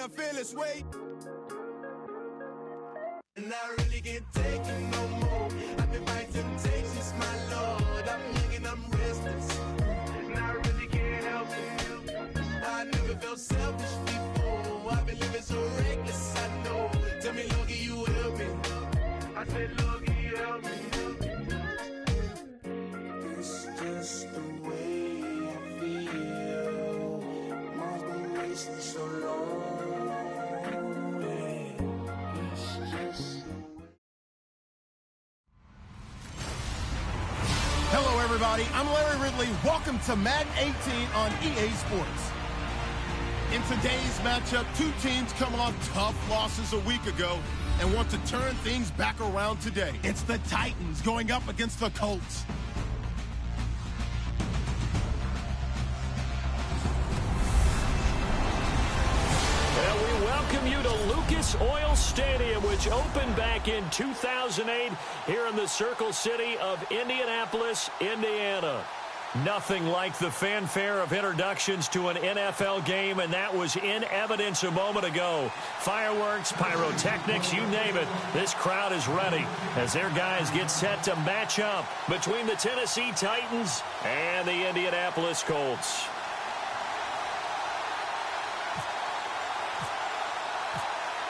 I feel this way. And I really can't take it no more. I've been fighting temptations, my Lord. I'm young and I'm restless, and I really can't help it. I never felt selfish before. I've been living so reckless, I know. Tell me, Lord, can you help me? I said, Lord, can you help me? It's just the way I feel. Mom's been wasting so long. It's just... Hello, everybody. I'm Larry Ridley. Welcome to Madden 18 on EA Sports. In today's matchup, two teams come off tough losses a week ago and want to turn things back around today. It's the Titans going up against the Colts. Well, we welcome you to Lucas Oil Stadium, which opened back in 2008 here in the Circle City of Indianapolis, Indiana. Nothing like the fanfare of introductions to an NFL game, and that was in evidence a moment ago. Fireworks, pyrotechnics, you name it. This crowd is ready as their guys get set to match up between the Tennessee Titans and the Indianapolis Colts.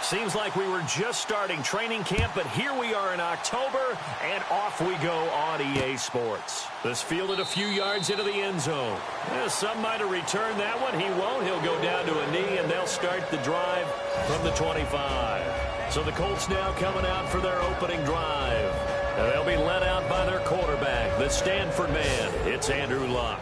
Seems like we were just starting training camp, but here we are in October, and off we go on EA Sports. This fielded a few yards into the end zone. Some might have returned that one. He won't. He'll go down to a knee, and they'll start the drive from the 25. So the Colts now coming out for their opening drive. And they'll be led out by their quarterback, the Stanford man. It's Andrew Luck.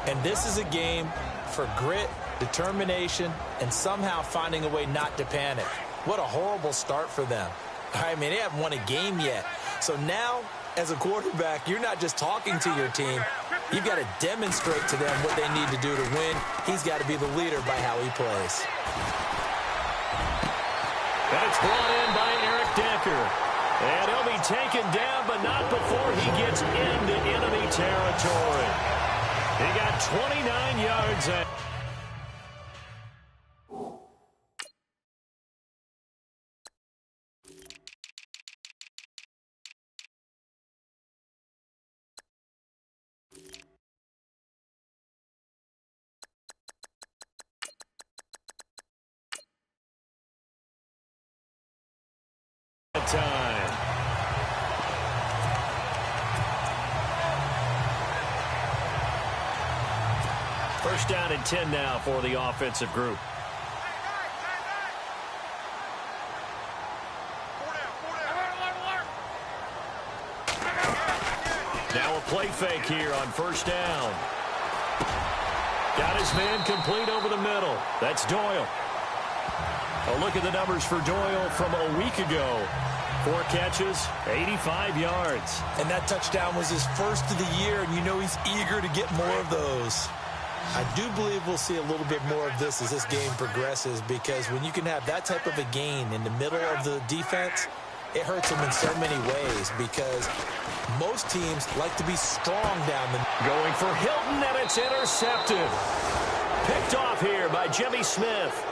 And this is a game for grit, determination, and somehow finding a way not to panic. What a horrible start for them. I mean, they haven't won a game yet. So now, as a quarterback, you're not just talking to your team. You've got to demonstrate to them what they need to do to win. He's got to be the leader by how he plays. And it's brought in by Eric Decker. And he'll be taken down, but not before he gets into enemy territory. He got 29 yards at... time. First down and 10 now for the offensive group. Now a play fake here on first down. Got his man complete over the middle. That's Doyle. A look at the numbers for Doyle from a week ago. 4 catches, 85 yards. And that touchdown was his first of the year, and you know he's eager to get more of those. I do believe we'll see a little bit more of this as this game progresses, because when you can have that type of a gain in the middle of the defense, it hurts them in so many ways, because most teams like to be strong down the... Going for Hilton, and it's intercepted. Picked off here by Jimmy Smith.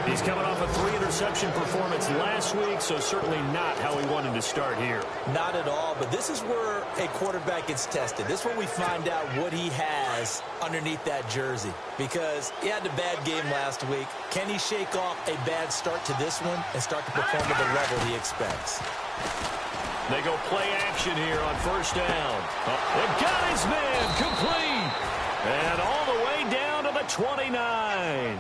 He's coming off a 3-interception performance last week, so certainly not how he wanted to start here. Not at all, but this is where a quarterback gets tested. This is where we find out what he has underneath that jersey, because he had a bad game last week. Can he shake off a bad start to this one and start to perform at the level he expects? They go play action here on first down. They've got his man complete. And all the way down to the 29.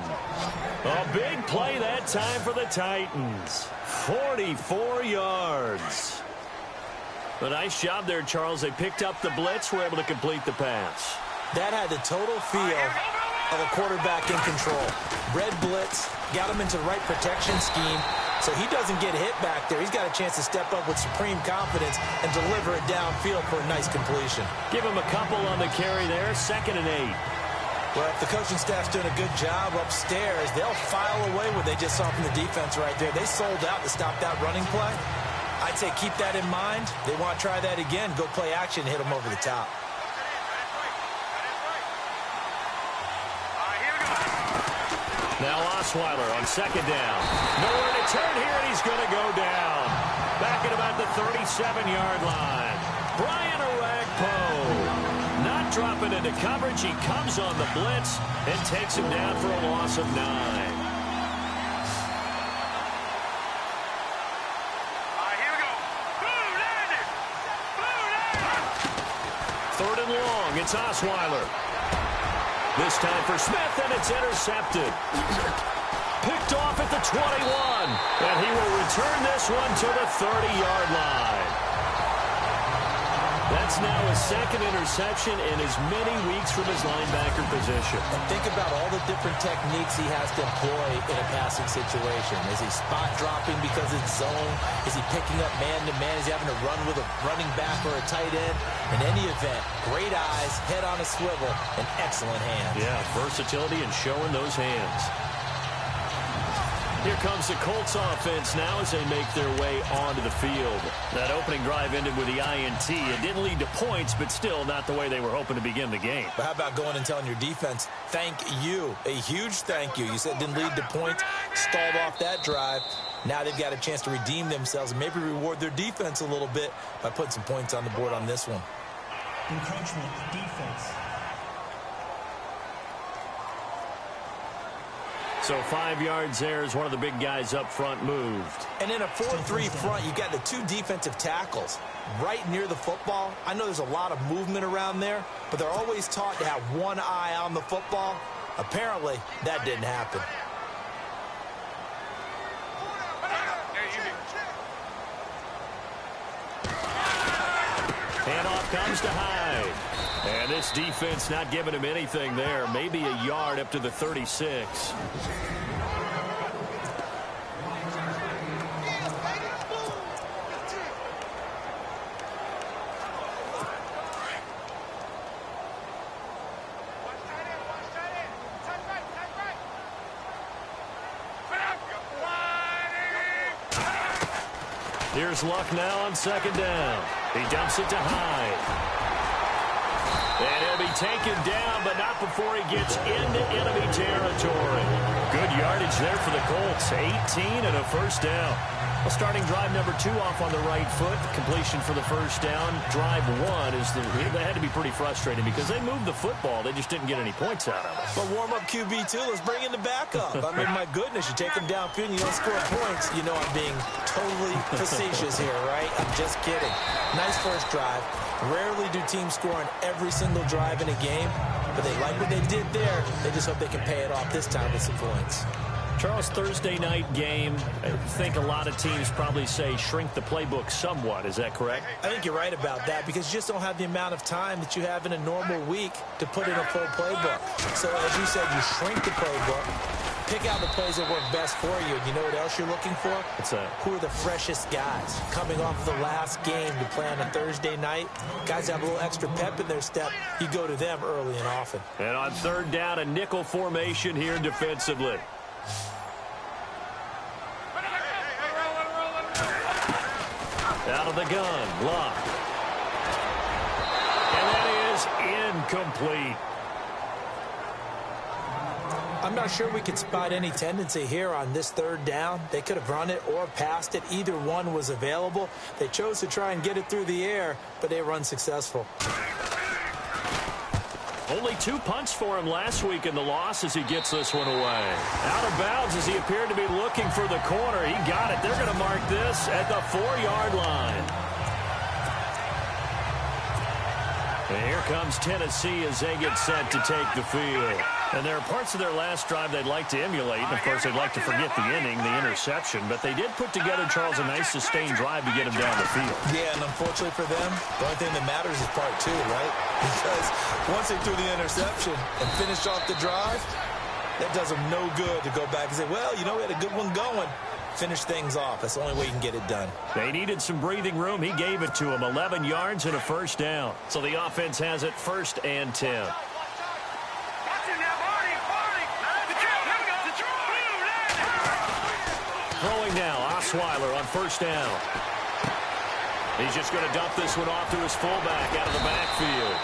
A big play that time for the Titans. 44 yards. A nice job there, Charles. They picked up the blitz, were able to complete the pass. That had the total feel of a quarterback in control. Red blitz, got him into the right protection scheme, so he doesn't get hit back there. He's got a chance to step up with supreme confidence and deliver it downfield for a nice completion. Give him a couple on the carry there, 2nd and 8. Well, if the coaching staff's doing a good job upstairs, they'll file away what they just saw from the defense right there. They sold out to stop that running play. I'd say keep that in mind. They want to try that again. Go play action, hit them over the top. Now Osweiler on second down. Nowhere to turn here, and he's going to go down. Back at about the 37-yard line. Brian Orakpo not dropping into coverage. He comes on the blitz and takes him down for a loss of 9. Third and long, it's Osweiler. This time for Smith, and it's intercepted. Picked off at the 21, and he will return this one to the 30-yard line. That's now his second interception in as many weeks from his linebacker position. And think about all the different techniques he has to employ in a passing situation. Is he spot dropping because it's zone? Is he picking up man-to-man? Is he having to run with a running back or a tight end? In any event, great eyes, head on a swivel, and excellent hands. Yeah, versatility and showing those hands. Here comes the Colts offense now as they make their way onto the field. That opening drive ended with the INT. It didn't lead to points, but still not the way they were hoping to begin the game. But how about going and telling your defense, thank you, a huge thank you. You said it didn't lead to points, stalled off that drive. Now they've got a chance to redeem themselves and maybe reward their defense a little bit by putting some points on the board on this one. Encroachment defense. So 5 yards there as one of the big guys up front moved. And in a 4-3 front, you've got the two defensive tackles right near the football. I know there's a lot of movement around there, but they're always taught to have one eye on the football. Apparently, that didn't happen. Handoff comes to Hyde. And this defense not giving him anything there. Maybe a yard up to the 36. Here's Luck now on second down. He dumps it to Hyde. And he'll be taken down, but not before he gets into enemy territory. Good yardage there for the Colts. 18 and a first down. Well, starting drive number 2 off on the right foot. Completion for the first down. Drive 1 is that had to be pretty frustrating because they moved the football. They just didn't get any points out of it. But warm-up QB, too. Let's bring in the backup. I mean, my goodness, you take them downfield and you don't score points. You know I'm being totally facetious here, right? I'm just kidding. Nice first drive. Rarely do teams score on every single drive in a game, but they like what they did there. They just hope they can pay it off this time with some points. Charles, Thursday night game, I think a lot of teams probably say shrink the playbook somewhat. Is that correct? I think you're right about that because you just don't have the amount of time that you have in a normal week to put in a full playbook. So, as you said, you shrink the playbook. Pick out the plays that work best for you. And you know what else you're looking for? What's that? Who are the freshest guys coming off the last game to play on a Thursday night? Guys have a little extra pep in their step. You go to them early and often. And on third down, a nickel formation here defensively. Out of the gun, Luck. And that is incomplete. I'm not sure we could spot any tendency here on this third down. They could have run it or passed it. Either one was available. They chose to try and get it through the air, but they were unsuccessful. Only 2 punts for him last week in the loss as he gets this one away. Out of bounds as he appeared to be looking for the corner. He got it. They're going to mark this at the 4-yard line. And here comes Tennessee as they get set to take the field. And there are parts of their last drive they'd like to emulate. And, of course, they'd like to forget the inning, the interception. But they did put together, Charles, a nice sustained drive to get him down the field. Yeah, and unfortunately for them, the only thing that matters is part 2, right? Because once they threw the interception and finished off the drive, that does them no good to go back and say, well, you know, we had a good one going. Finish things off. That's the only way you can get it done. They needed some breathing room. He gave it to him. 11 yards and a first down. So the offense has it 1st and 10. Throwing now, Osweiler on first down. He's just going to dump this one off to his fullback out of the backfield.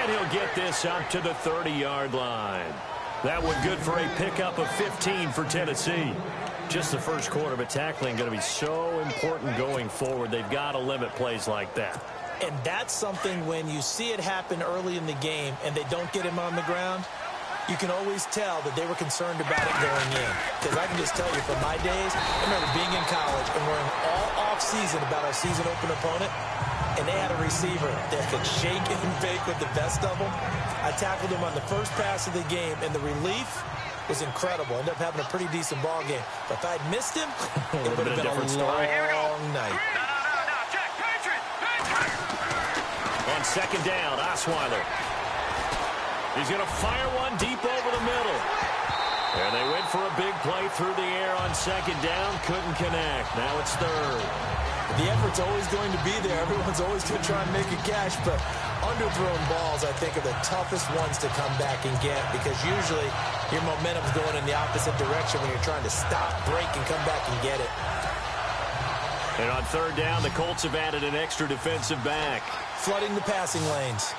And he'll get this out to the 30-yard line. That one good for a pickup of 15 for Tennessee. Just the first quarter, but tackling going to be so important going forward. They've got to limit plays like that. And that's something when you see it happen early in the game and they don't get him on the ground, you can always tell that they were concerned about it going in. Because I can just tell you from my days, I remember being in college and worrying all off-season about our season open opponent, and they had a receiver that could shake and bake with the best of them. I tackled him on the first pass of the game, and the relief was incredible. Ended up having a pretty decent ball game. But if I'd missed him, it would have been a long night. On second down, Osweiler. He's going to fire one deep over the middle. And they went for a big play through the air on second down. Couldn't connect. Now it's third. The effort's always going to be there. Everyone's always going to try and make a catch, but underthrown balls, I think, are the toughest ones to come back and get because usually your momentum's going in the opposite direction when you're trying to stop, break, and come back and get it. And on third down, the Colts have added an extra defensive back. Flooding the passing lanes.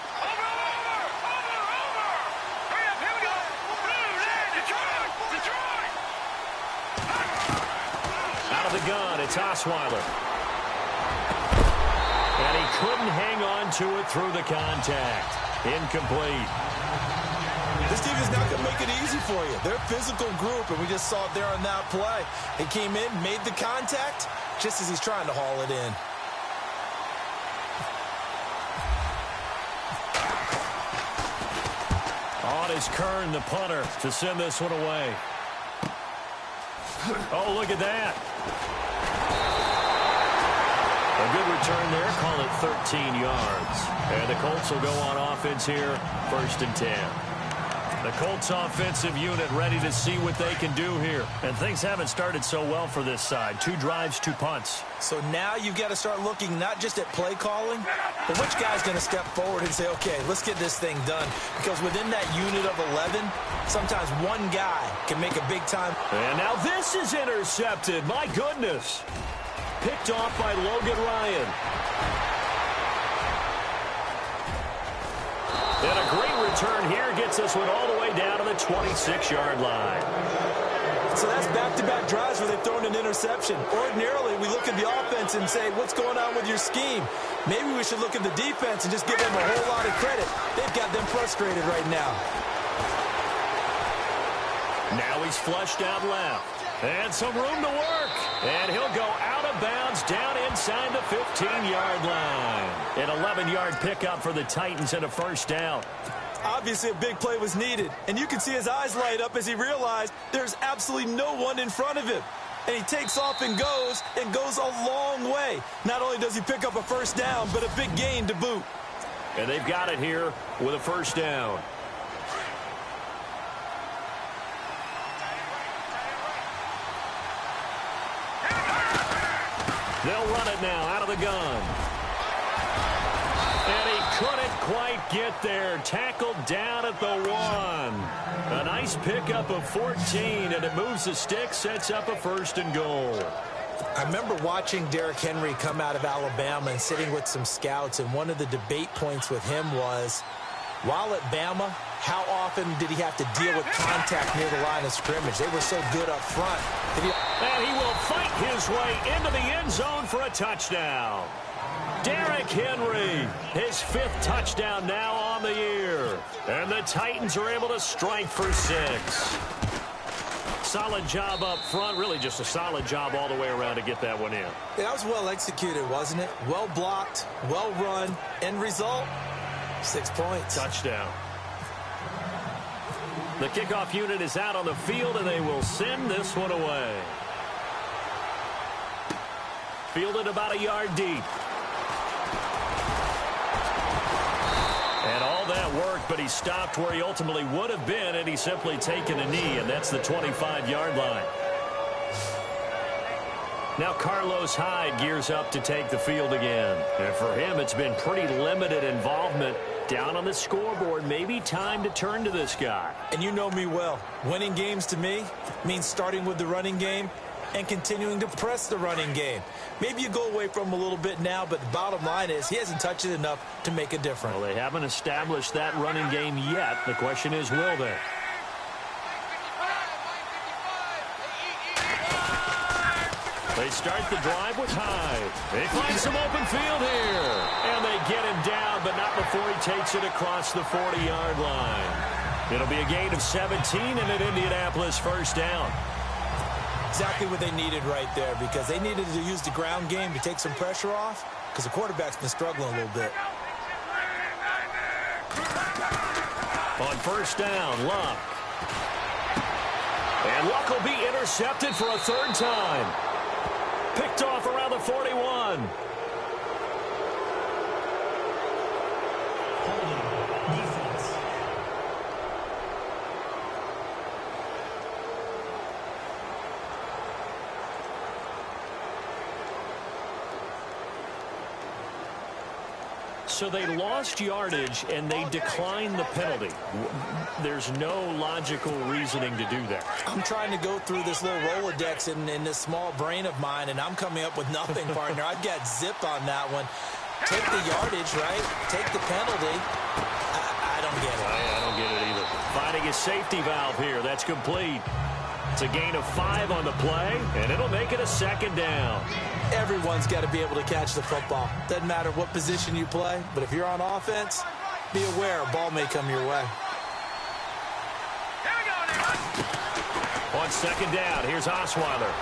Out of the gun, it's Osweiler. And he couldn't hang on to it through the contact. Incomplete. This team is not going to make it easy for you. They're a physical group, and we just saw it there on that play. He came in, made the contact, just as he's trying to haul it in. On is Kern, the punter, to send this one away. Oh, look at that. A good return there. Call it 13 yards. And the Colts will go on offense here, 1st and 10. The Colts offensive unit ready to see what they can do here. And things haven't started so well for this side. 2 drives, 2 punts. So now you've got to start looking not just at play calling, but which guy's going to step forward and say, okay, let's get this thing done. Because within that unit of 11, sometimes one guy can make a big time. And now this is intercepted. My goodness. Picked off by Logan Ryan. And a great return here gets this one all the way down to the 26-yard line. So that's back-to-back drives where they've thrown an interception. Ordinarily, we look at the offense and say, what's going on with your scheme? Maybe we should look at the defense and just give them a whole lot of credit. They've got them frustrated right now. Now he's flushed out left. And some room to work. And he'll go out of bounds down inside the 15-yard line. An 11-yard pickup for the Titans and a first down. Obviously, a big play was needed. And you can see his eyes light up as he realized there's absolutely no one in front of him. And he takes off and goes a long way. Not only does he pick up a first down, but a big gain to boot. And they've got it here with a first down. They'll run it now out of the gun. And he couldn't quite get there. Tackled down at the 1. A nice pickup of 14, and it moves the stick, sets up a 1st and goal. I remember watching Derrick Henry come out of Alabama and sitting with some scouts, and one of the debate points with him was, while at Bama, how often did he have to deal with contact near the line of scrimmage? They were so good up front. And he will fight his way into the end zone for a touchdown. Derrick Henry, his 5th touchdown now on the year. And the Titans are able to strike for 6. Solid job up front, really just a solid job all the way around to get that one in. That was well executed, wasn't it? Well blocked, well run. End result, 6 points. Touchdown. The kickoff unit is out on the field, and they will send this one away. Fielded about a yard deep. And all that work, but he stopped where he ultimately would have been, and he's simply taken a knee, and that's the 25-yard line. Now Carlos Hyde gears up to take the field again. And for him, it's been pretty limited involvement. Down on the scoreboard, maybe time to turn to this guy. And you know me well. Winning games to me means starting with the running game and continuing to press the running game. Maybe you go away from him a little bit now, but the bottom line is he hasn't touched it enough to make a difference. Well, they haven't established that running game yet. The question is, will they? They start the drive with Hyde. They find some open field here. And they get him down, but not before he takes it across the 40-yard line. It'll be a gain of 17 and an Indianapolis first down. Exactly what they needed right there, because they needed to use the ground game to take some pressure off, because the quarterback's been struggling a little bit. On first down, Luck. And Luck will be intercepted for a third time. Picked off around the 41. Holding. Defense. So they lost yardage, and they declined the penalty. There's no logical reasoning to do that. I'm trying to go through this little Rolodex in this small brain of mine, and I'm coming up with nothing, partner. I've got zip on that one. Take the yardage, right? Take the penalty. I don't get it. I don't get it either. Finding a safety valve here. That's complete. It's a gain of 5 on the play, and it'll make it a second down. Everyone's got to be able to catch the football. Doesn't matter what position you play, but if you're on offense, be aware a ball may come your way. On second down, here's Osweiler.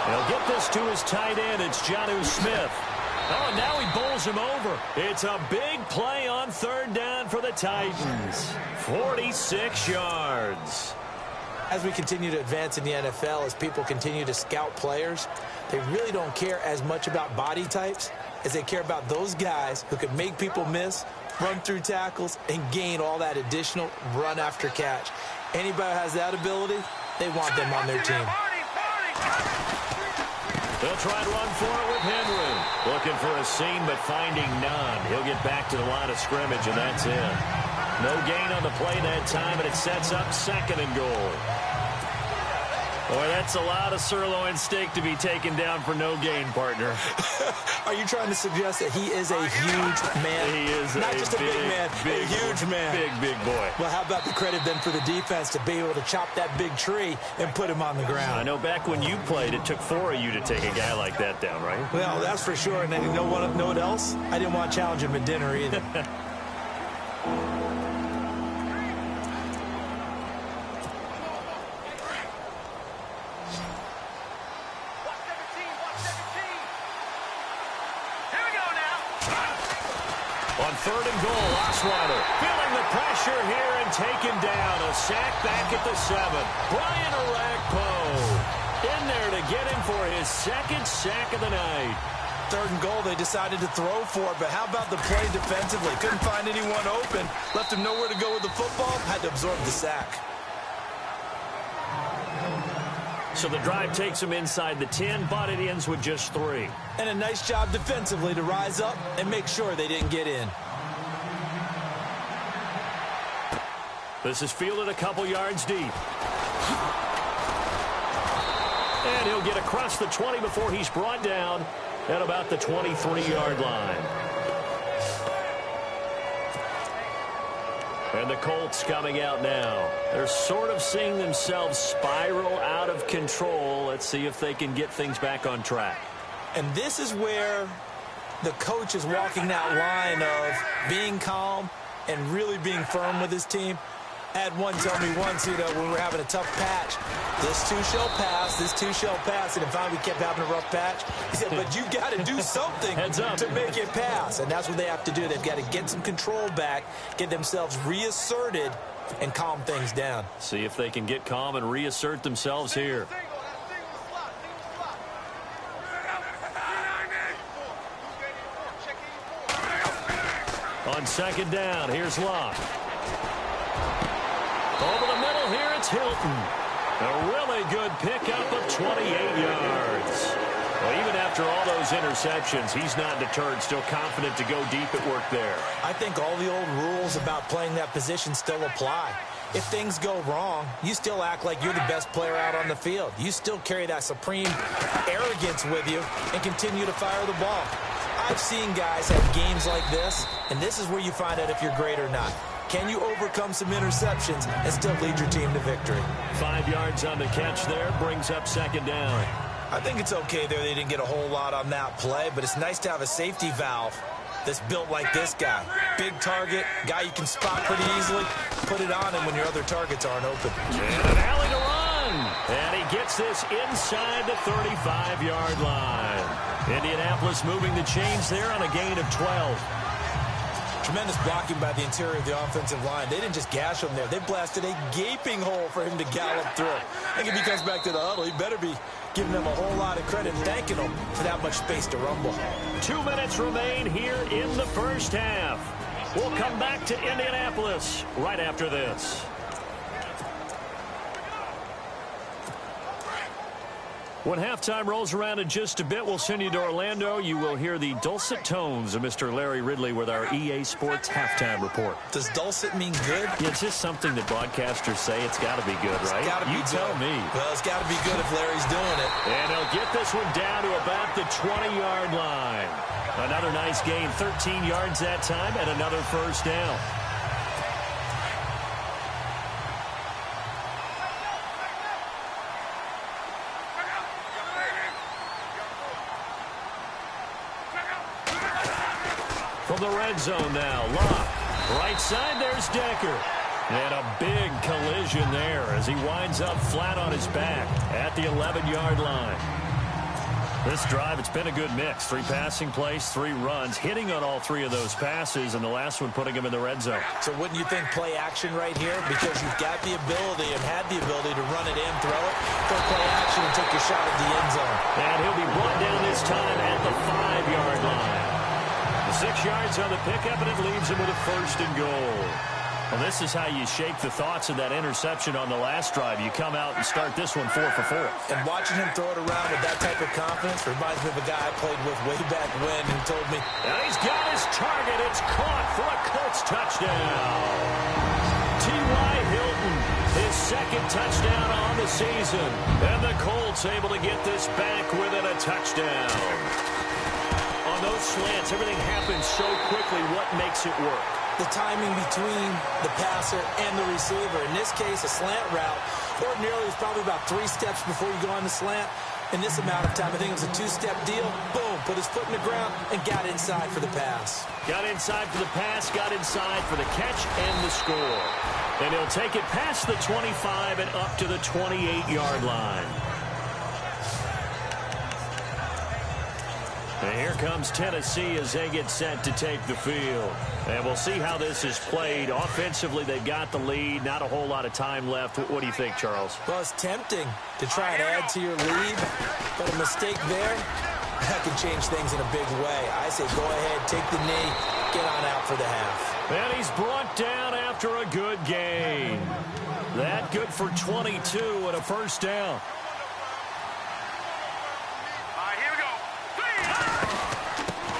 He'll get this to his tight end. It's Jonnu Smith. Oh, and now he bowls him over. It's a big play on third down for the Titans. 46 yards. As we continue to advance in the NFL, as people continue to scout players, they really don't care as much about body types as they care about those guys who can make people miss, run through tackles, and gain all that additional run after catch. Anybody who has that ability, they want them on their team. They'll try to run for it with Henry. Looking for a seam, but finding none. He'll get back to the line of scrimmage, and that's it. No gain on the play that time, and it sets up second and goal. Boy, that's a lot of sirloin steak to be taken down for no gain, partner. Are you trying to suggest that he is a huge man? He is not just a big man, a huge man. Big boy. Well, how about the credit then for the defense to be able to chop that big tree and put him on the ground? I know back when you played, it took 4 of you to take a guy like that down, right? Well, that's for sure. And then you know what else? I didn't want to challenge him at dinner either. On third and goal, Osweiler feeling the pressure here and taken down. A sack back at the 7. Brian Orakpo in there to get him for his second sack of the night. Third and goal, they decided to throw for it, but how about the play defensively? Couldn't find anyone open. Left him nowhere to go with the football. Had to absorb the sack. So the drive takes him inside the 10, but it ends with just 3. And a nice job defensively to rise up and make sure they didn't get in. This is fielded a couple yards deep. And he'll get across the 20 before he's brought down at about the 23-yard line. And the Colts coming out now. They're sort of seeing themselves spiral out of control. Let's see if they can get things back on track. And this is where the coach is walking that line of being calm and really being firm with his team. I had one tell me once, when we were having a tough patch, this too shall pass, this too shall pass. And then finally we kept having a rough patch. He said, but you got to do something to make it pass. And that's what they have to do. They've got to get some control back, get themselves reasserted, and calm things down. See if they can get calm and reassert themselves here. On second down, here's Locke. Over the middle here, it's Hilton. A really good pickup of 28 yards. Well, even after all those interceptions, he's not deterred, still confident to go deep at work there. I think all the old rules about playing that position still apply. If things go wrong, you still act like you're the best player out on the field. You still carry that supreme arrogance with you and continue to fire the ball. I've seen guys have games like this, and this is where you find out if you're great or not. Can you overcome some interceptions and still lead your team to victory? 5 yards on the catch there, brings up second down. I think it's okay there. They didn't get a whole lot on that play, but it's nice to have a safety valve that's built like this guy. Big target, guy you can spot pretty easily. Put it on him when your other targets aren't open. And an alley to run. And he gets this inside the 35-yard line. Indianapolis moving the chains there on a gain of 12. Tremendous blocking by the interior of the offensive line. They didn't just gash him there. They blasted a gaping hole for him to gallop through. I think if he comes back to the huddle, he better be giving them a whole lot of credit and thanking them for that much space to rumble. 2 minutes remain here in the first half. We'll come back to Indianapolis right after this. When halftime rolls around in just a bit, we'll send you to Orlando. You will hear the dulcet tones of Mr. Larry Ridley with our EA Sports halftime report. Does dulcet mean good? Yeah, it's just something that broadcasters say. It's got to be good, right? You tell me. Well, it's got to be good if Larry's doing it. And he'll get this one down to about the 20-yard line. Another nice gain, 13 yards that time, and another first down. From the red zone now, Locke. Right side, there's Decker. And a big collision there as he winds up flat on his back at the 11-yard line. This drive, it's been a good mix. 3 passing plays, 3 runs, hitting on all 3 of those passes, and the last one putting him in the red zone. So wouldn't you think play action right here? Because you've got the ability and had the ability to run it in, throw it, go play action, and take your shot at the end zone. And he'll be brought down this time at the 5-yard line. 6 yards on the pickup, and it leaves him with a first and goal. Well, this is how you shake the thoughts of that interception on the last drive. You come out and start this one 4 for 4. And watching him throw it around with that type of confidence reminds me of a guy I played with way back when who told me, and he's got his target. It's caught for a Colts touchdown. T.Y. Hilton, his second touchdown on the season. And the Colts able to get this back within a touchdown. On those slants, everything happens so quickly. What makes it work? The timing between the passer and the receiver. In this case, a slant route. Ordinarily, it's probably about 3 steps before you go on the slant. In this amount of time, I think it was a 2-step deal. Boom, put his foot in the ground and got inside for the pass. Got inside for the pass, got inside for the catch and the score. And he'll take it past the 25 and up to the 28-yard line. And here comes Tennessee as they get set to take the field. And we'll see how this is played. Offensively, they've got the lead. Not a whole lot of time left. What do you think, Charles? Well, it's tempting to try and add to your lead, but a mistake there, that can change things in a big way. I say go ahead, take the knee, get on out for the half. And he's brought down after a good gain. That good for 22 and a first down.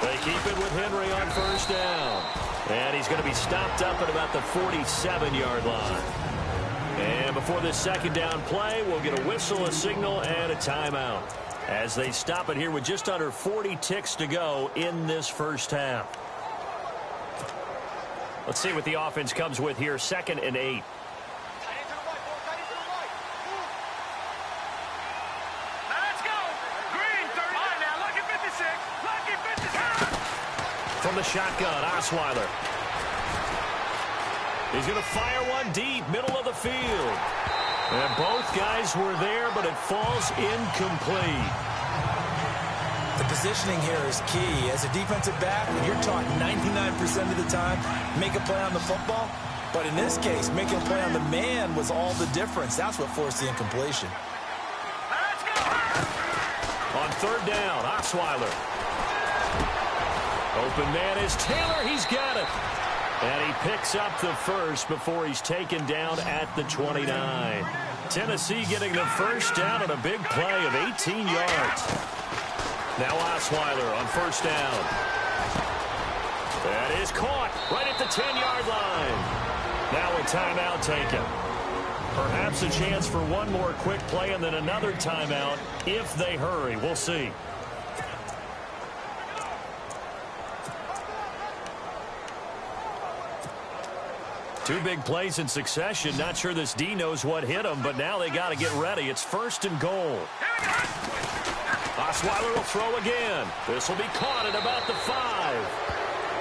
They keep it with Henry on first down. And he's going to be stopped up at about the 47-yard line. And before this second down play, we'll get a whistle, a signal, and a timeout as they stop it here with just under 40 ticks to go in this first half. Let's see what the offense comes with here. 2nd and 8. From the shotgun, Osweiler. He's going to fire one deep, middle of the field. And both guys were there, but it falls incomplete. The positioning here is key. As a defensive back, you're taught 99% of the time, make a play on the football. But in this case, making a play on the man was all the difference. That's what forced the incompletion. On 3rd down, Osweiler. Open man is Taylor. He's got it. And he picks up the first before he's taken down at the 29. Tennessee getting the first down on a big play of 18 yards. Now Osweiler on first down. That is caught right at the 10-yard line. Now a timeout taken. Perhaps a chance for one more quick play and then another timeout if they hurry. We'll see. Two big plays in succession. Not sure this D knows what hit him, but now they got to get ready. It's 1st and goal. Osweiler will throw again. This will be caught at about the 5.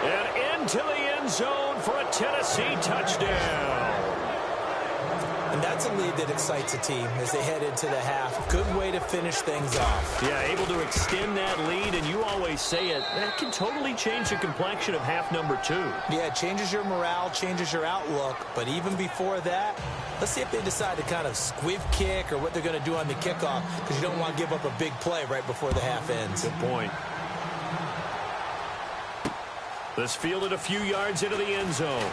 And into the end zone for a Tennessee touchdown. And that's a lead that excites a team as they head into the half. Good way to finish things off. Yeah, able to extend that lead, and you always say it, that can totally change the complexion of half number 2. Yeah, it changes your morale, changes your outlook. But even before that, let's see if they decide to kind of squib kick or what they're going to do on the kickoff, because you don't want to give up a big play right before the half ends. Good point. This fielded a few yards into the end zone.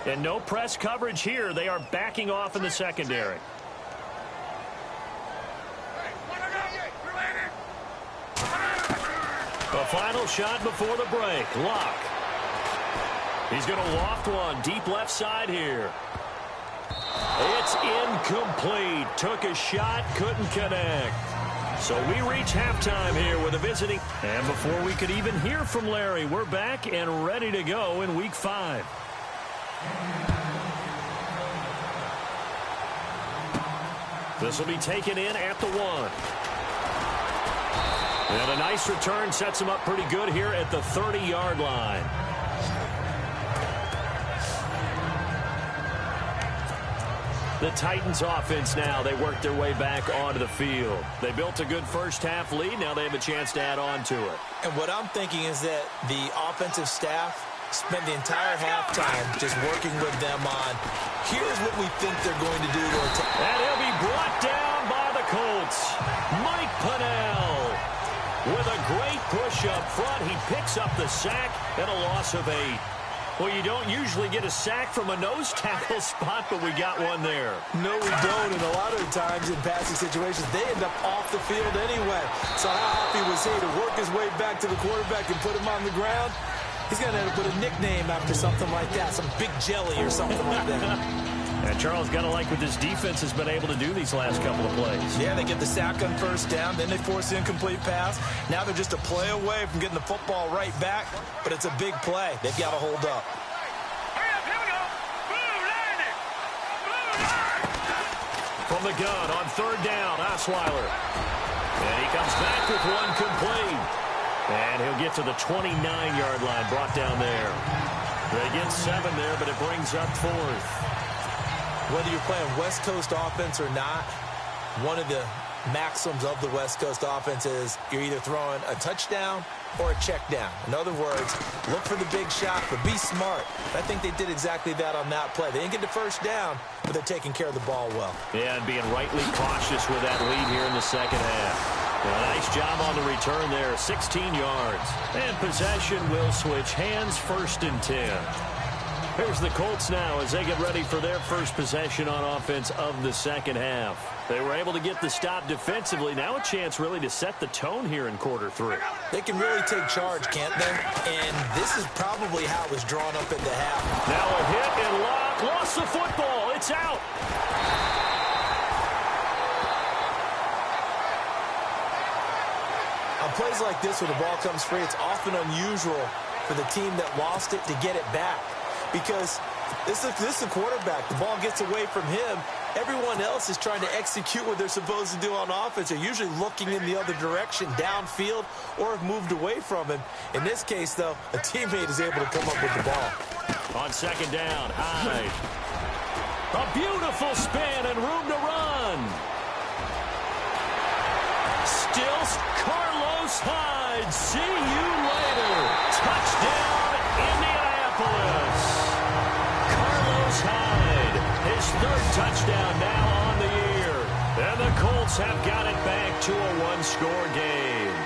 And no press coverage here. They are backing off in the secondary. The final shot before the break. Locke. He's going to loft one deep left side here. It's incomplete. Took a shot, couldn't connect. So we reach halftime here with a visiting. And before we could even hear from Larry, we're back and ready to go in Week 5. This will be taken in at the 1. And a nice return sets him up pretty good here at the 30-yard line. The Titans offense now, they work their way back onto the field. They built a good first half lead. Now they have a chance to add on to it. And what I'm thinking is that the offensive staff spent the entire halftime just working with them on, here's what we think they're going to do to attack. And he'll be brought down by the Colts. Mike Pennell with a great push up front. He picks up the sack and a loss of 8. Well, you don't usually get a sack from a nose tackle spot, but we got one there. No, we don't. And a lot of the times in passing situations, they end up off the field anyway. So how happy was he to work his way back to the quarterback and put him on the ground? He's going to have to put a nickname after something like that, some big jelly or something like that. And Charles, got to like what this defense has been able to do these last couple of plays. Yeah, they get the sack on first down, then they force the incomplete pass. Now they're just a play away from getting the football right back, but it's a big play. They've got to hold up. From the gun on third down, Osweiler. And he comes back with one complete. And he'll get to the 29-yard line, brought down there. They get 7 there, but it brings up 4th. Whether you're playing West Coast offense or not, one of the maxims of the West Coast offense is you're either throwing a touchdown or a check down. In other words, look for the big shot, but be smart. I think they did exactly that on that play. They didn't get the first down, but they're taking care of the ball well. Yeah, and being rightly cautious with that lead here in the second half. A nice job on the return there, 16 yards. And possession will switch hands, 1st and 10. Here's the Colts now as they get ready for their first possession on offense of the second half. They were able to get the stop defensively. Now a chance really to set the tone here in quarter 3. They can really take charge, can't they? And this is probably how it was drawn up in the half. Now a hit and Locke lost the football. It's out. On plays like this where the ball comes free, it's often unusual for the team that lost it to get it back. Because this is the quarterback. The ball gets away from him. Everyone else is trying to execute what they're supposed to do on offense. They're usually looking in the other direction, downfield, or have moved away from him. In this case, though, a teammate is able to come up with the ball. On second down, Hyde. A beautiful spin and room to run. Still Carlos Hyde. See you later. Touchdown, Indianapolis. Carlos Hyde, his 3rd touchdown now on the year. And the Colts have got it back to a 1-score game.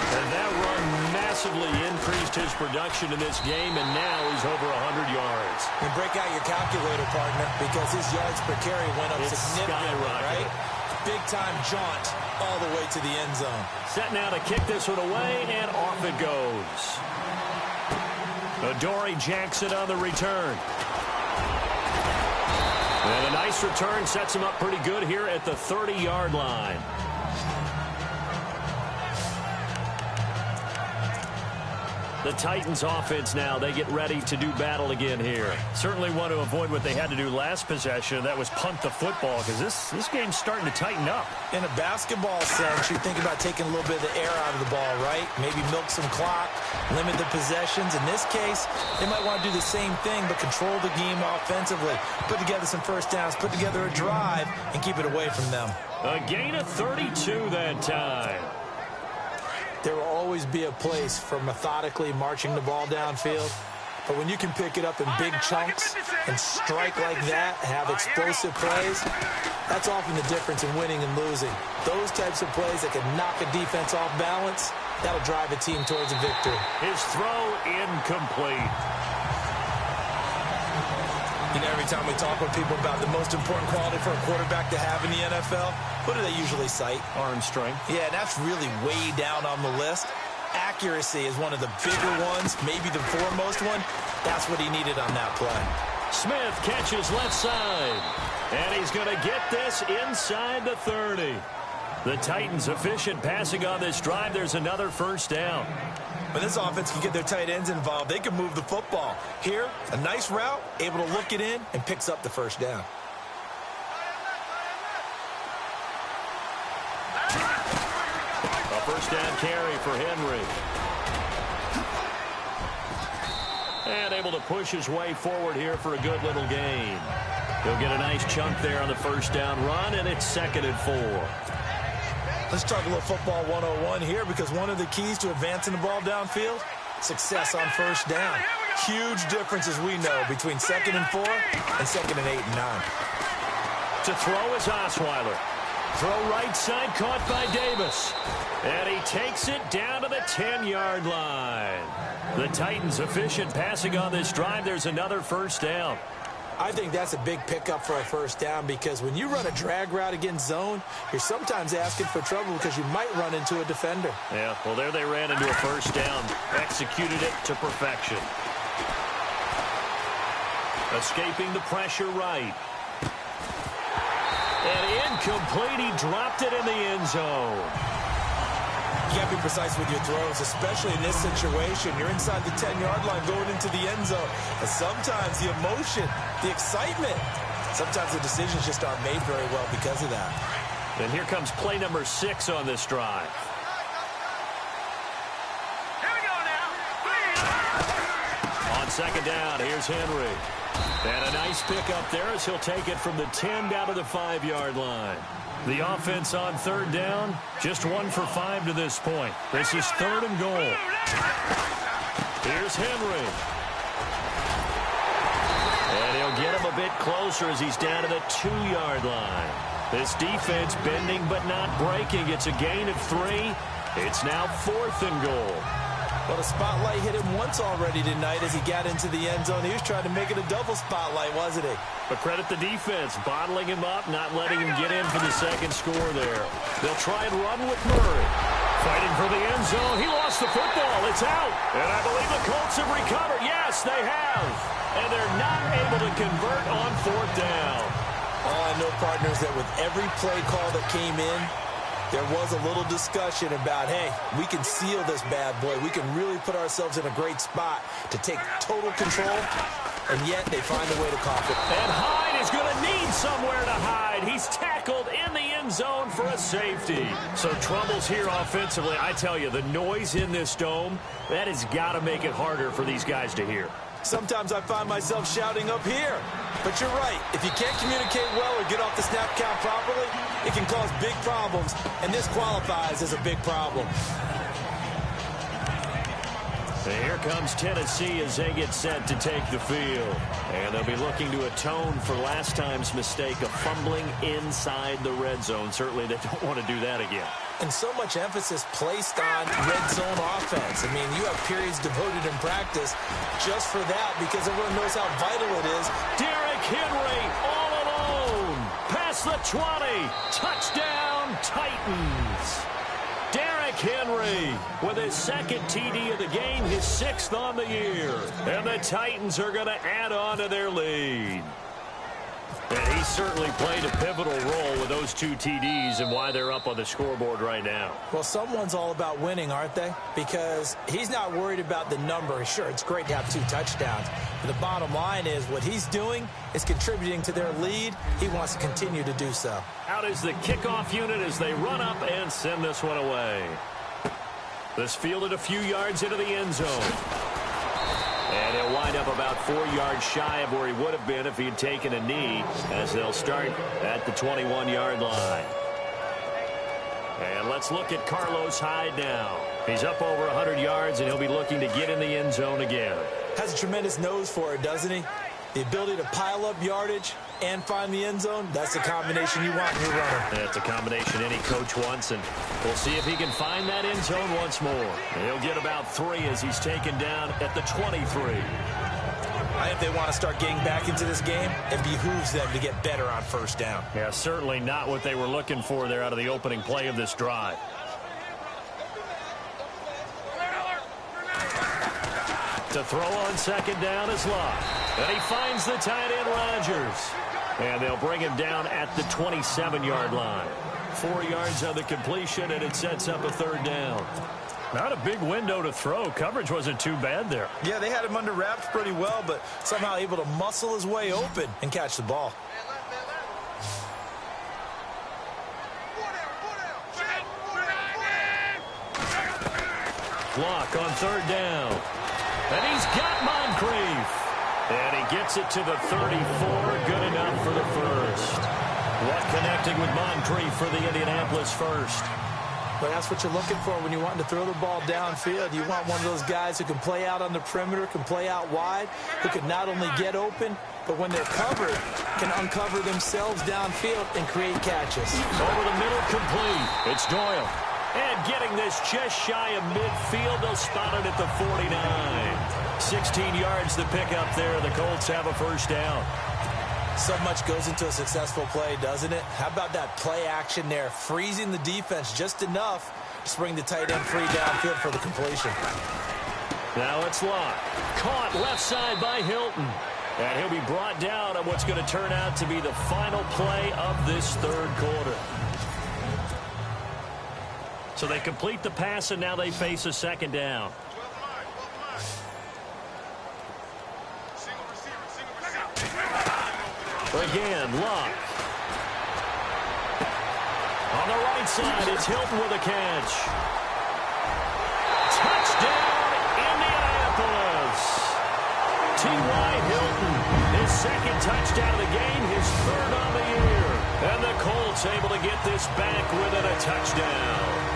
And that run massively increased his production in this game, and now he's over 100 yards. And break out your calculator, partner, because his yards per carry went up significantly, right? Big-time jaunt all the way to the end zone. Set now to kick this one away, and off it goes. Adoree Jackson on the return. And a nice return sets him up pretty good here at the 30-yard line. The Titans offense now, they get ready to do battle again here. Certainly want to avoid what they had to do last possession. That was punt the football, because this game's starting to tighten up. In a basketball sense, you think about taking a little bit of the air out of the ball, right? Maybe milk some clock, limit the possessions. In this case, they might want to do the same thing, but control the game offensively. Put together some first downs, put together a drive, and keep it away from them. A gain of 32 that time. There will always be a place for methodically marching the ball downfield. But when you can pick it up in big chunks and strike like that, have explosive plays, that's often the difference in winning and losing. Those types of plays that can knock a defense off balance, that'll drive a team towards a victory. His throw incomplete. You know, every time we talk with people about the most important quality for a quarterback to have in the NFL, what do they usually cite? Arm strength. Yeah, that's really way down on the list. Accuracy is one of the bigger ones, maybe the foremost one. That's what he needed on that play. Smith catches left side. And he's going to get this inside the 30. The Titans efficient passing on this drive. There's another first down. When this offense can get their tight ends involved, they can move the football. Here, a nice route, able to look it in, and picks up the first down. A first down carry for Henry. And able to push his way forward here for a good little gain. He'll get a nice chunk there on the first down run, and it's 2nd and 4. Let's talk a little football 101 here, because one of the keys to advancing the ball downfield, success on first down. Huge difference, as we know, between 2nd and 4 and 2nd and 8 and 9. To throw is Osweiler. Throw right side, caught by Davis. And he takes it down to the 10-yard line. The Titans efficient passing on this drive. There's another first down. I think that's a big pickup for a first down, because when you run a drag route against zone, you're sometimes asking for trouble because you might run into a defender. Yeah, well, there they ran into a first down. Executed it to perfection. Escaping the pressure right. And incomplete. He dropped it in the end zone. You got to be precise with your throws, especially in this situation. You're inside the 10-yard line going into the end zone. And sometimes the emotion, the excitement, sometimes the decisions just aren't made very well because of that. And here comes play number 6 on this drive. Here we go now. On second down, here's Henry. And a nice pickup there as he'll take it from the 10 down to the 5-yard line. The offense on third down, just 1 for 5 to this point. This is 3rd and goal. Here's Henry. And he'll get him a bit closer as he's down to the 2-yard line. This defense bending but not breaking. It's a gain of 3. It's now 4th and goal. Well, the spotlight hit him once already tonight as he got into the end zone. He was trying to make it a double spotlight, wasn't he? But credit the defense, bottling him up, not letting him get in for the second score there. They'll try and run with Murray. Fighting for the end zone. He lost the football. It's out. And I believe the Colts have recovered. Yes, they have. And they're not able to convert on 4th down. All I know, partners, that with every play call that came in, there was a little discussion about, hey, we can seal this bad boy. We can really put ourselves in a great spot to take total control, and yet they find a way to cough it. And Hyde is going to need somewhere to hide. He's tackled in the end zone for a safety. So troubles here offensively. I tell you, the noise in this dome, that has got to make it harder for these guys to hear. Sometimes I find myself shouting up here. But you're right. If you can't communicate well or get off the snap count properly, it can cause big problems. And this qualifies as a big problem. And here comes Tennessee as they get set to take the field. And they'll be looking to atone for last time's mistake of fumbling inside the red zone. Certainly they don't want to do that again. And so much emphasis placed on red zone offense. I mean, you have periods devoted in practice just for that because everyone knows how vital it is. Derrick Henry all alone. Past the 20. Touchdown, Titans. Derrick Henry with his 2nd TD of the game, his 6th on the year. And the Titans are going to add on to their lead. And he certainly played a pivotal role with those 2 TDs and why they're up on the scoreboard right now. Well, someone's all about winning, aren't they? Because he's not worried about the number. Sure, it's great to have 2 touchdowns. But the bottom line is what he's doing is contributing to their lead. He wants to continue to do so. Out is the kickoff unit as they run up and send this one away. This fielded a few yards into the end zone. And he'll wind up about 4 yards shy of where he would have been if he had taken a knee, as they'll start at the 21-yard line. And let's look at Carlos Hyde now. He's up over 100 yards, and he'll be looking to get in the end zone again. Has a tremendous nose for it, doesn't he? The ability to pile up yardage and find the end zone, that's the combination you want in your runner. That's a combination any coach wants, and we'll see if he can find that end zone once more. He'll get about 3 as he's taken down at the 23. I think they want to start getting back into this game. It behooves them to get better on first down. Yeah, certainly not what they were looking for there out of the opening play of this drive. To throw on second down is Locke. And he finds the tight end Rodgers. And they'll bring him down at the 27-yard line. 4 yards on the completion, and it sets up a 3rd down. Not a big window to throw. Coverage wasn't too bad there. Yeah, they had him under wraps pretty well, but somehow able to muscle his way open and catch the ball. Block on 3rd down. And he's got Moncrief. And he gets it to the 34. Good enough for the first. What connecting with Moncrief for the Indianapolis first. But that's what you're looking for when you want to throw the ball downfield. You want one of those guys who can play out on the perimeter, can play out wide, who can not only get open, but when they're covered, can uncover themselves downfield and create catches. Over the middle, complete. It's Doyle. And getting this just shy of midfield, they'll spot it at the 49. 16 yards to pick up there. The Colts have a first down. So much goes into a successful play, doesn't it? How about that play action there, freezing the defense just enough to bring the tight end free downfield for the completion. Now it's Locke. Caught left side by Hilton. And he'll be brought down on what's going to turn out to be the final play of this 3rd quarter. So they complete the pass, and now they face a 2nd down. Again, Locke. On the right side, it's Hilton with a catch. Touchdown, Indianapolis. T.Y. Hilton, his 2nd touchdown of the game, his 3rd on the year. And the Colts able to get this back within a touchdown.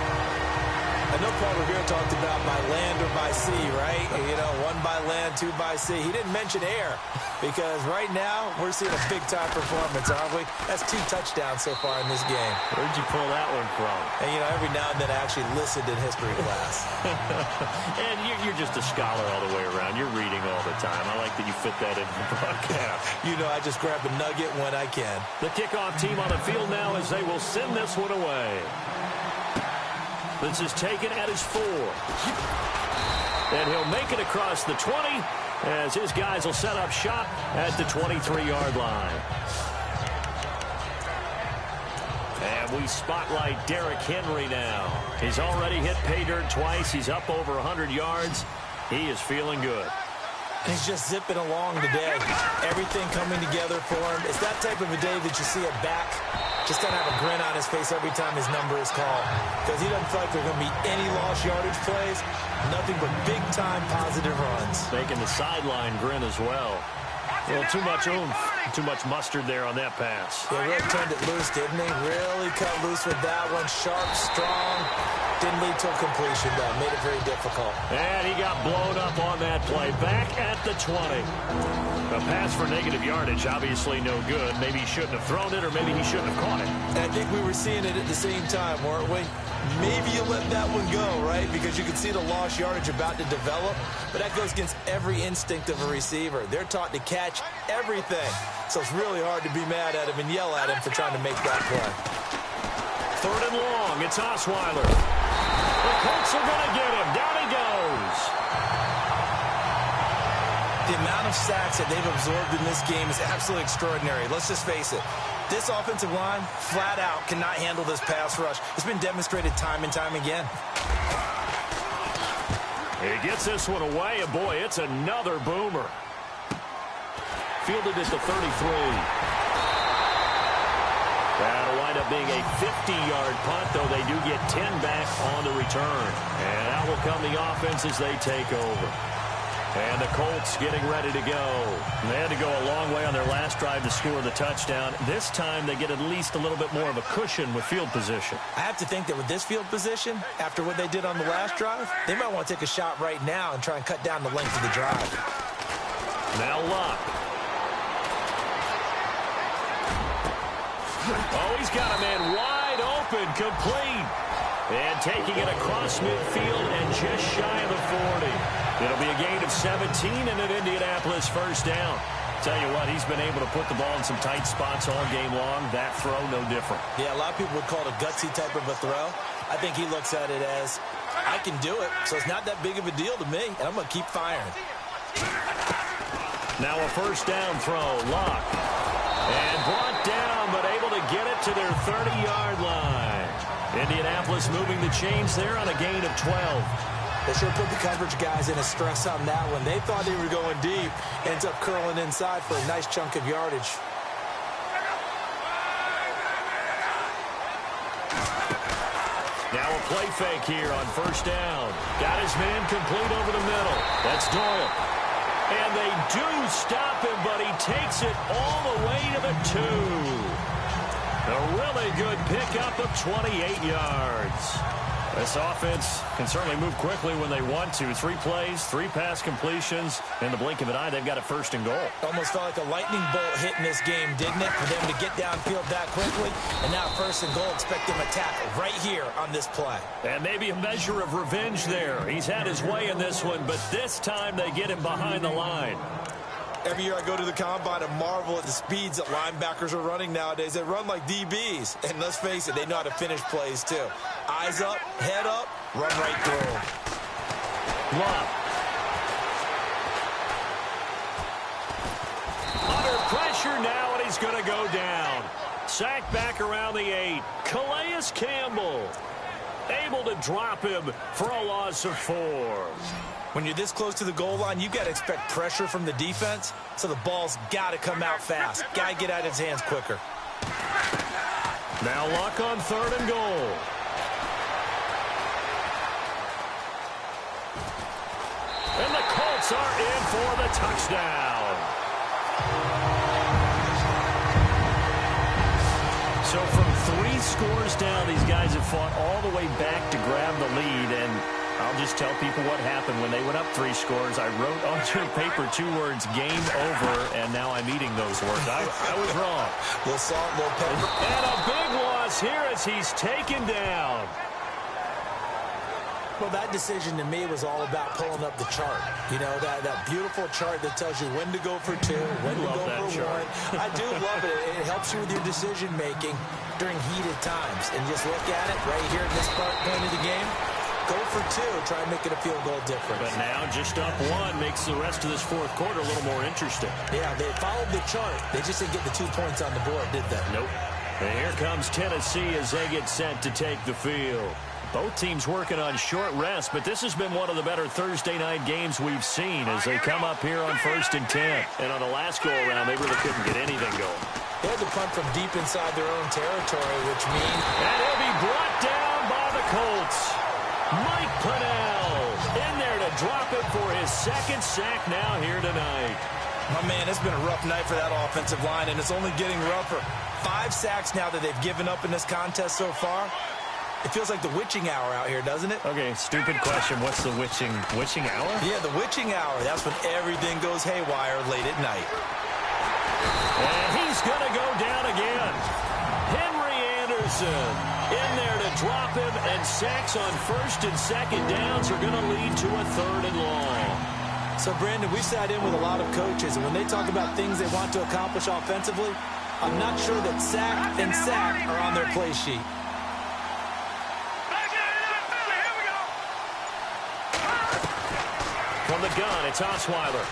I know Paul Revere talked about by land or by sea, right? You know, 1 by land, 2 by sea. He didn't mention air because right now we're seeing a big-time performance, aren't we? That's 2 touchdowns so far in this game. Where'd you pull that one from? And, you know, every now and then I actually listened in history class. And you're just a scholar all the way around. You're reading all the time. I like that you fit that in the broadcast. You know, I just grab a nugget when I can. The kickoff team on the field now as they will send this one away. This is taken at his 4. And he'll make it across the 20 as his guys will set up shop at the 23-yard line. And we spotlight Derrick Henry now. He's already hit pay dirt twice. He's up over 100 yards. He is feeling good. He's just zipping along today. Everything coming together for him. It's that type of a day that you see a back just kind of have a grin on his face every time his number is called. Because he doesn't feel like there's going to be any lost yardage plays. Nothing but big-time positive runs. Making the sideline grin as well. Well, too much oomph, too much mustard there on that pass. He really turned it loose, didn't he? Really cut loose with that one. Sharp, strong. Didn't lead to a completion, though. Made it very difficult. And he got blown up on that play. Back at the 20. A pass for negative yardage, obviously no good. Maybe he shouldn't have thrown it, or maybe he shouldn't have caught it. And I think we were seeing it at the same time, weren't we? Maybe you let that one go, right? Because you can see the lost yardage about to develop. But that goes against every instinct of a receiver. They're taught to catch everything. So it's really hard to be mad at him and yell at him for trying to make that play. 3rd and long. It's Osweiler. The Colts are going to get him. Down he goes. The amount of sacks that they've absorbed in this game is absolutely extraordinary. Let's just face it. This offensive line, flat out, cannot handle this pass rush. It's been demonstrated time and time again. He gets this one away, and boy, it's another boomer. Fielded at the 33. That'll wind up being a 50-yard punt, though they do get 10 back on the return. And out will come the offense as they take over. And the Colts getting ready to go. They had to go a long way on their last drive to score the touchdown. This time they get at least a little bit more of a cushion with field position. I have to think that with this field position, after what they did on the last drive, they might want to take a shot right now and try and cut down the length of the drive. Now Luck. Oh, he's got a man wide open, complete. And taking it across midfield and just shy of the 40. It'll be a gain of 17 and an Indianapolis first down. Tell you what, he's been able to put the ball in some tight spots all game long. That throw, no different. Yeah, a lot of people would call it a gutsy type of a throw. I think he looks at it as, I can do it, so it's not that big of a deal to me, and I'm going to keep firing. Now a first down throw, Luck. And brought down, but able to get it to their 30-yard line. Indianapolis moving the chains there on a gain of 12. They sure put the coverage guys in a stress on that one. They thought they were going deep. Ends up curling inside for a nice chunk of yardage. Now a play fake here on first down. Got his man complete over the middle. That's Doyle. And they do stop him, but he takes it all the way to the 2. A really good pickup of 28 yards. This offense can certainly move quickly when they want to. 3 plays, 3 pass completions. In the blink of an eye, they've got a first and goal. Almost felt like a lightning bolt hit in this game, didn't it? For them to get downfield that quickly. And now first and goal, expect them to tackle right here on this play. And maybe a measure of revenge there. He's had his way in this one, but this time they get him behind the line. Every year I go to the combine and marvel at the speeds that linebackers are running nowadays. They run like DBs. And let's face it, they know how to finish plays too. Eyes up, head up, run right through them. Luck. Under pressure now, and he's going to go down. Sacked back around the 8. Calais Campbell able to drop him for a loss of 4. When you're this close to the goal line, you've got to expect pressure from the defense, so the ball's got to come out fast. Got to get out of his hands quicker. Now Luck on 3rd and goal. And the Colts are in for the touchdown. So from 3 scores down, these guys have fought all the way back to grab the lead, and I'll just tell people what happened when they went up 3 scores. I wrote onto paper 2 words, game over, and now I'm eating those words. I was wrong. Little salt, little pepper. And a big loss here as he's taken down. Well, that decision to me was all about pulling up the chart. You know, that beautiful chart that tells you when to go for 2, when to go for 1. I do love it. It helps you with your decision-making during heated times. And just look at it right here at this point of the game. Go for 2. Try and make it a field goal difference. But now just up 1 makes the rest of this 4th quarter a little more interesting. Yeah, they followed the chart. They just didn't get the 2 points on the board, did they? Nope. And here comes Tennessee as they get set to take the field. Both teams working on short rest, but this has been one of the better Thursday night games we've seen as they come up here on 1st and 10. And on the last go-around, they really couldn't get anything going. They had to punt from deep inside their own territory, which means... And he'll be brought down by the Colts. Mike Pennell in there to drop it for his 2nd sack now here tonight. My man, it's been a rough night for that offensive line, and it's only getting rougher. 5 sacks now that they've given up in this contest so far. It feels like the witching hour out here, doesn't it? Okay, stupid question. What's the witching hour? Yeah, the witching hour. That's when everything goes haywire late at night. And he's going to go down again. Henry Anderson in there to drop him, and sacks on 1st and 2nd downs are going to lead to a 3rd and long. So, Brandon, we've sat in with a lot of coaches, and when they talk about things they want to accomplish offensively, I'm not sure that sack and sack are on their play sheet. From the gun, it's Osweiler.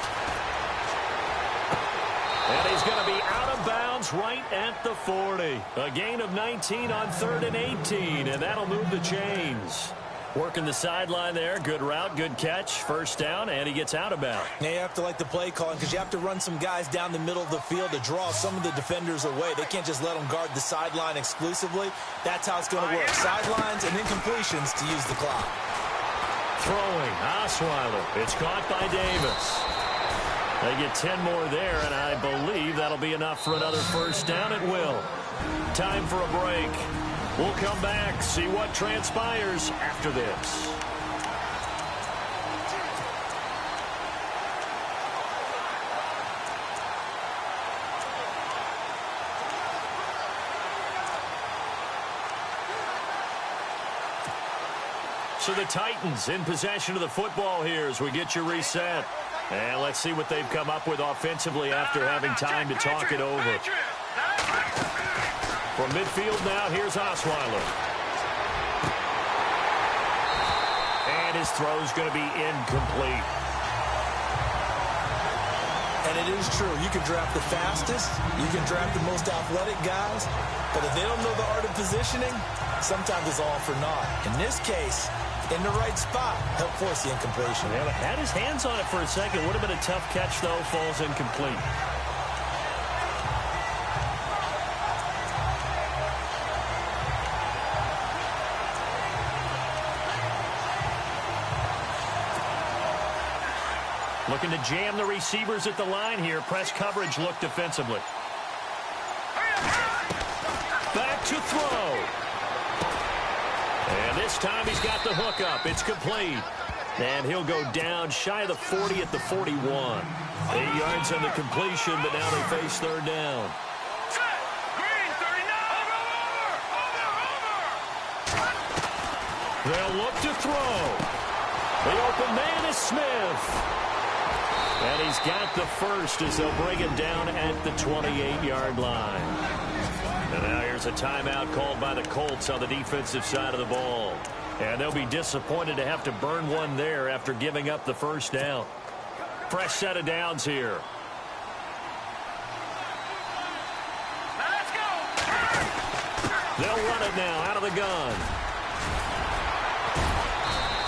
And he's going to be out of bounds right at the 40. A gain of 19 on 3rd and 18, and that'll move the chains. Working the sideline there. Good route, good catch. First down, and he gets out of bounds. Now you have to like the play calling because you have to run some guys down the middle of the field to draw some of the defenders away. They can't just let them guard the sideline exclusively. That's how it's going to work. Sidelines and incompletions to use the clock. Throwing, Osweiler. It's caught by Davis. They get 10 more there, and I believe that'll be enough for another first down. It will. Time for a break. We'll come back, see what transpires after this. So the Titans in possession of the football here as we get you reset. And let's see what they've come up with offensively after having time to talk it over. From midfield now, here's Osweiler. And his throw's going to be incomplete. And it is true. You can draft the fastest. You can draft the most athletic guys. But if they don't know the art of positioning, sometimes it's all for naught. In this case, in the right spot, help force the incompletion. Yeah, but had his hands on it for a second. Would have been a tough catch, though. Falls incomplete. Looking to jam the receivers at the line here. Press coverage look defensively. Back to throw. And this time he's got the hook up. It's complete. And he'll go down shy of the 40 at the 41. 8 yards on the completion, but now they face third down. They'll look to throw. The open man is Smith. And he's got the first as they'll bring him down at the 28-yard line. And now here's a timeout called by the Colts on the defensive side of the ball. And they'll be disappointed to have to burn one there after giving up the first down. Fresh set of downs here. Let's go. They'll run it now out of the gun.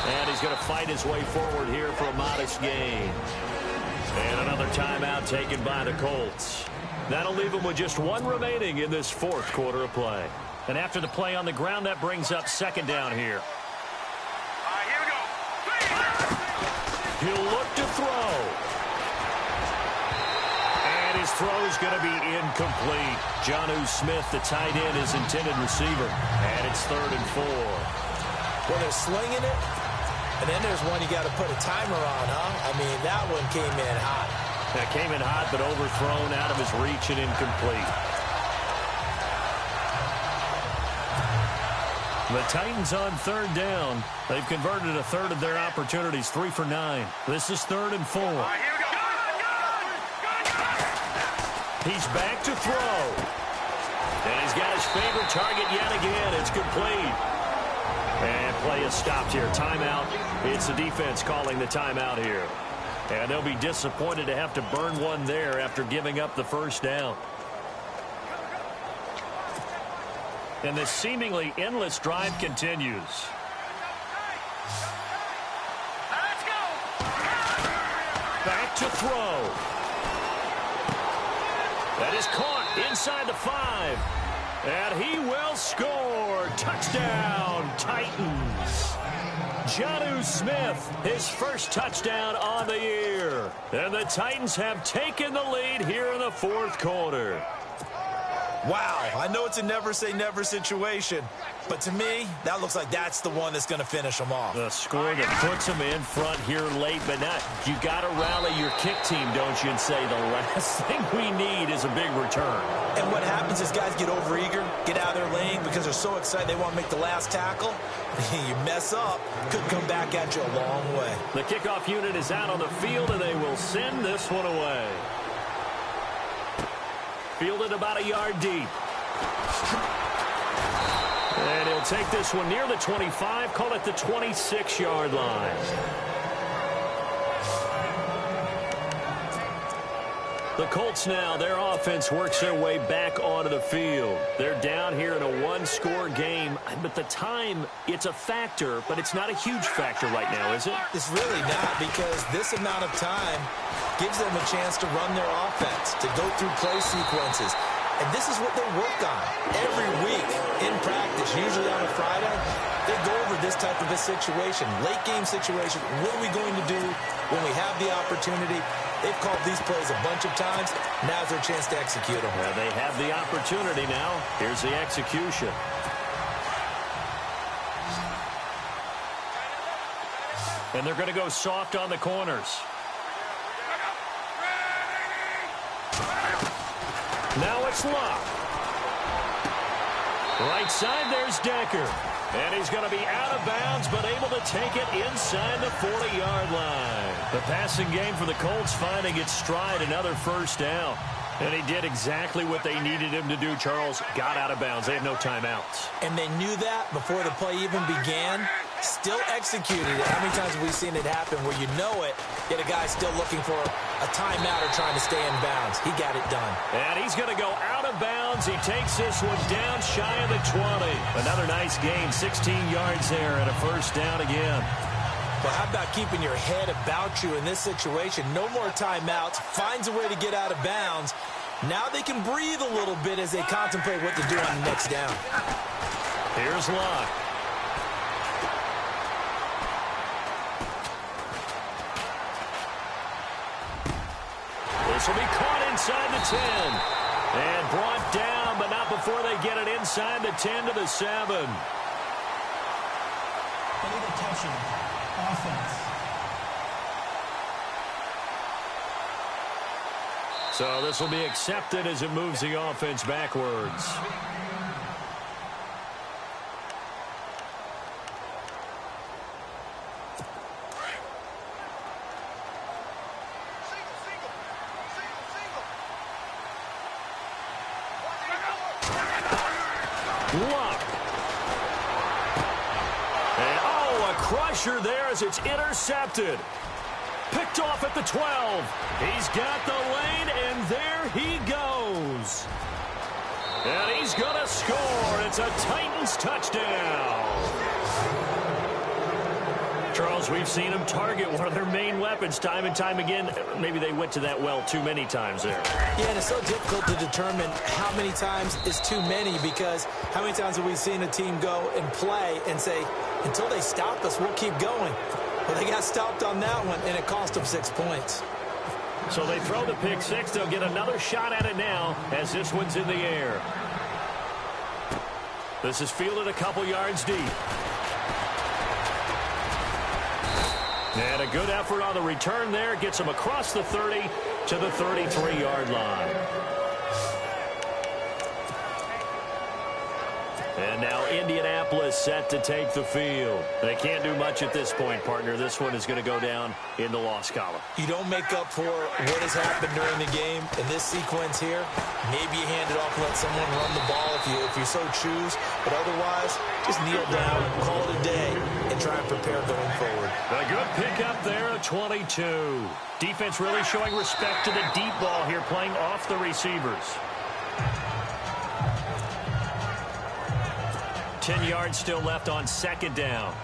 And he's going to fight his way forward here for a modest gain. And another timeout taken by the Colts. That'll leave them with just one remaining in this fourth quarter of play. And after the play on the ground, that brings up second down here. Here we go. He'll look to throw. And his throw's going to be incomplete. Jonnu Smith, the tight end, his intended receiver. And it's 3rd and 4. Well, they're slinging it. And then there's one you got to put a timer on, huh? I mean, that one came in hot. That came in hot, but overthrown out of his reach and incomplete. The Titans on third down. They've converted a third of their opportunities, 3 for 9. This is 3rd and 4. Here we go. He's back to throw. And he's got his favorite target yet again. It's complete. And play is stopped here. Timeout. It's the defense calling the timeout here. And they'll be disappointed to have to burn one there after giving up the first down. And this seemingly endless drive continues. Let's go. Back to throw. That is caught inside the 5. And he will score. Touchdown, Titans. Jonnu Smith, his first touchdown on the year. And the Titans have taken the lead here in the fourth quarter. Wow, I know it's a never-say-never situation, but to me, that looks like that's the one that's going to finish them off. The score that puts them in front here late, but not. You got to rally your kick team, don't you, and say the last thing we need is a big return. And what happens is guys get overeager, get out of their lane because they're so excited they want to make the last tackle. You mess up, could come back at you a long way. The kickoff unit is out on the field, and they will send this one away. Fielded about a yard deep. And he'll take this one near the 25, call it the 26-yard line. The Colts now, their offense works their way back onto the field. They're down here in a one-score game, but the time, it's a factor, but it's not a huge factor right now, is it? It's really not, because this amount of time gives them a chance to run their offense, to go through play sequences. And this is what they work on every week in practice, usually on a Friday. They go over this type of a situation, late game situation. What are we going to do when we have the opportunity? They've called these plays a bunch of times. Now's their chance to execute them. Well, they have the opportunity now. Here's the execution. And they're going to go soft on the corners. Now it's Locke. Right side, there's Decker. And he's going to be out of bounds, but able to take it inside the 40-yard line. The passing game for the Colts finding its stride, another first down. And he did exactly what they needed him to do, Charles. Got out of bounds. They have no timeouts. And they knew that before the play even began. Still executed it. How many times have we seen it happen where you know it, yet a guy's still looking for a timeout or trying to stay in bounds? He got it done. And he's going to go out of bounds. He takes this one down shy of the 20. Another nice gain, 16 yards there and a first down again. Well, how about keeping your head about you in this situation? No more timeouts. Finds a way to get out of bounds. Now they can breathe a little bit as they contemplate what to do on the next down. Here's Locke. This will be caught inside the 10. And brought down, but not before they get it inside the 10 to the 7. Illegal touching. Offense. So this will be accepted as it moves the offense backwards. Luck. And oh, a crusher there as it's intercepted. Picked off at the 12. He's got the lane, and there he goes. And he's going to score. It's a Titans touchdown. Charles, we've seen him target one of their main weapons time and time again. Maybe they went to that well too many times there. Yeah, and it's so difficult to determine how many times is too many, because how many times have we seen a team go and play and say, until they stop us, we'll keep going. Well, they got stopped on that one, and it cost them 6 points. So they throw the pick six. They'll get another shot at it now as this one's in the air. This is fielded a couple yards deep. And a good effort on the return there. Gets him across the 30 to the 33-yard line. And now Indianapolis set to take the field. They can't do much at this point, partner. This one is going to go down in the loss column. You don't make up for what has happened during the game in this sequence here. Maybe you hand it off and let someone run the ball if you so choose. But otherwise, just kneel down, call it a day, and try and prepare going forward. A good pickup there, a 22. Defense really showing respect to the deep ball here, playing off the receivers. 10 yards still left on second down.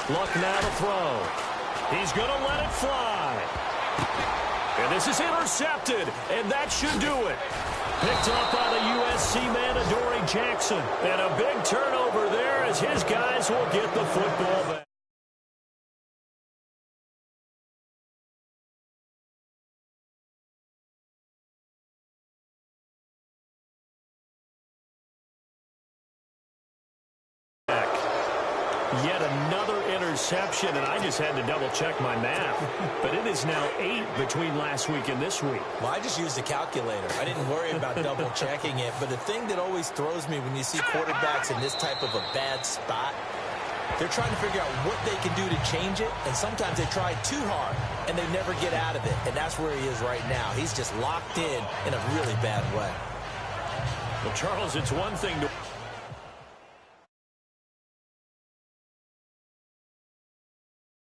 Luck now to throw. He's going to let it fly. And this is intercepted, and that should do it. Picked up by the USC man, Adoree Jackson. And a big turnover there as his guys will get the football back. Yet another interception, and I just had to double-check my math. But it is now 8 between last week and this week. Well, I just used a calculator. I didn't worry about double-checking it. But the thing that always throws me when you see quarterbacks in this type of a bad spot, they're trying to figure out what they can do to change it, and sometimes they try too hard, and they never get out of it. And that's where he is right now. He's just locked in a really bad way. Well, Charles, it's one thing to